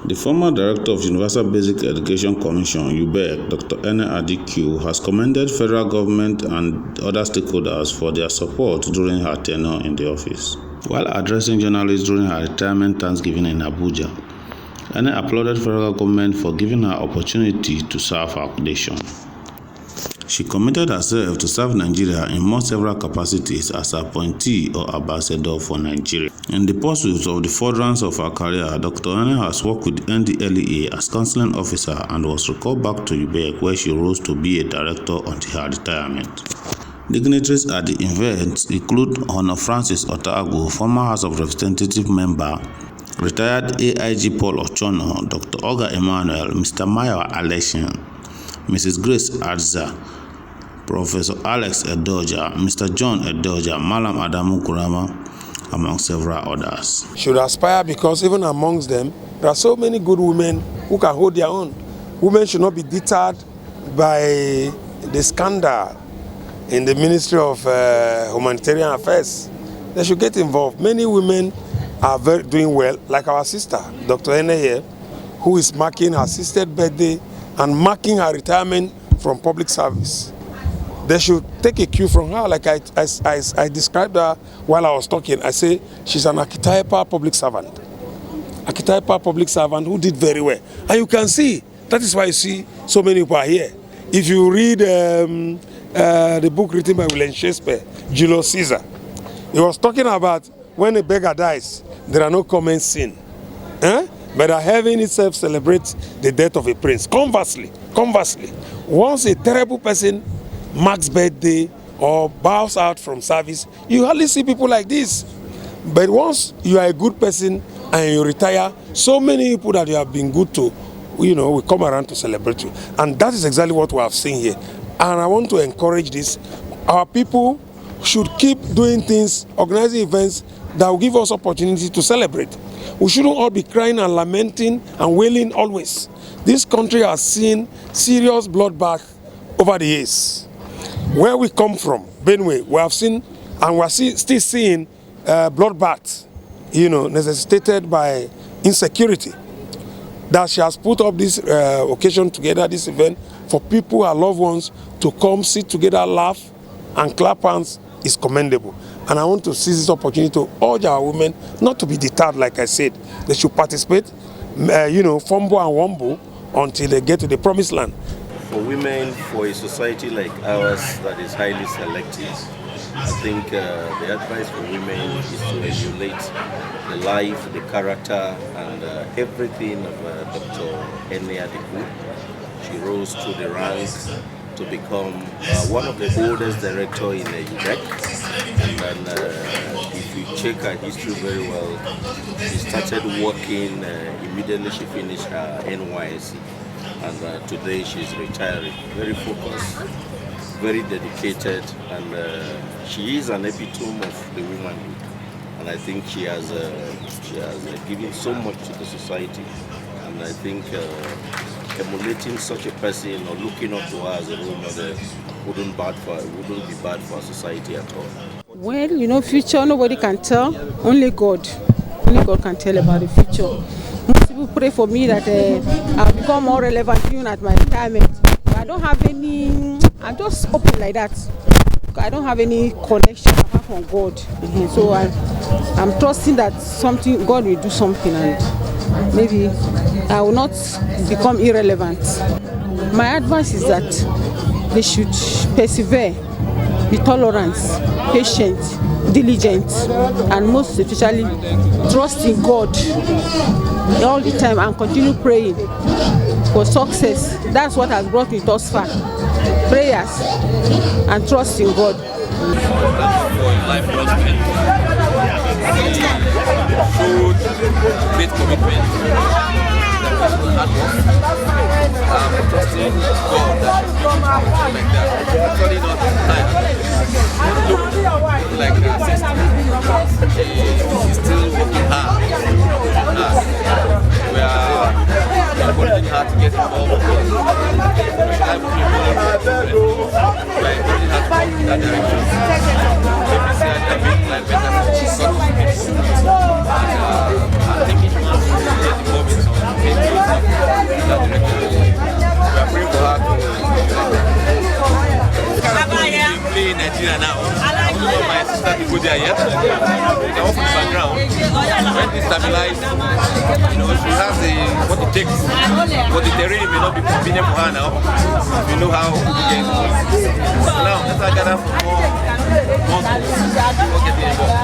The former director of Universal Basic Education Commission, Ubec, Dr. Ene Adikwu, has commended federal government and other stakeholders for their support during her tenure in the office. While addressing journalists during her retirement Thanksgiving in Abuja, Ene applauded federal government for giving her opportunity to serve her nation. She committed herself to serve Nigeria in several capacities as appointee or ambassador for Nigeria. In the pursuit of the furtherance of her career, Dr. Ene has worked with NDLEA as counseling officer and was recalled back to Ubec, where she rose to be a director until her retirement. Dignitaries at the event include Hon Francis Ottah Agbo, former House of Representatives member, Rtd AIG Paul Ochonu, Dr. Ogah Emmanuel, Mr. Mayowa Aleshin, Mrs. Grace Adzer, Prof Alex Edeoja, Mr. John Edeoja, Mallam Adamu Gurama, among several others. Should aspire, because even amongst them, there are so many good women who can hold their own. Women should not be deterred by the scandal in the Ministry of Humanitarian Affairs. They should get involved. Many women are doing well, like our sister, Dr. Ene here, who is marking her 60th birthday and marking her retirement from public service. They should take a cue from her, like I described her while I was talking. I say she's an archetypal public servant. Archetypal public servant who did very well. And you can see, that is why you see so many people are here. If you read the book written by William Shakespeare, Julius Caesar, he was talking about when a beggar dies, there are no common sin. But heaven itself celebrates the death of a prince. Conversely, once a terrible person marks birthday or bows out from service, you hardly see people like this. But once you are a good person and you retire, so many people that you have been good to, will come around to celebrate you. And that is exactly what we have seen here. And I want to encourage this. Our people should keep doing things, organizing events that will give us opportunity to celebrate. We shouldn't all be crying and lamenting and wailing always. This country has seen serious bloodbath over the years. Where we come from, Benue, we have seen, and we are still seeing bloodbath, necessitated by insecurity. That she has put up this occasion together, this event, for people, our loved ones, to come, sit together, laugh, and clap hands is commendable. And I want to seize this opportunity to urge our women not to be deterred, like I said. They should participate, fumble and wumble until they get to the promised land. For women, for a society like ours that is highly selective, I think the advice for women is to emulate the life, the character, and everything of Dr. Ene Adikwu. She rose through the ranks to become one of the oldest directors in Ubec. And if you check her history very well, she started working immediately she finished her NYSC. And today she's retiring, very focused, very dedicated, and she is an epitome of the womanhood. And I think she has given so much to the society. And I think emulating such a person or looking up to her as a role model wouldn't be bad for our society at all. Well, future nobody can tell. Only God can tell about the future. Most people pray for me that I'll become more relevant even at my retirement. But I don't have any. I'm just open like that. I don't have any connection apart from God. So I'm trusting that God will do something, and maybe I will not become irrelevant. My advice is that they should persevere, be tolerant, patient, diligent, and most especially trust in God all the time and continue praying for success. That's what has brought me thus far. Prayers and trust in God. Life well spent. Showed great commitment. Hard work. Trusting God that should make like that. Actually not tired. Look like her sister. She's still working hard. We are encouraging her to get involved with us. We are encouraging her to go in that direction. Maybe say that make life better for such people. And I think it must be the government takes. But the terrain may not be convenient for her now. We know how to get involved. So now, let's gather for more schools before getting involved.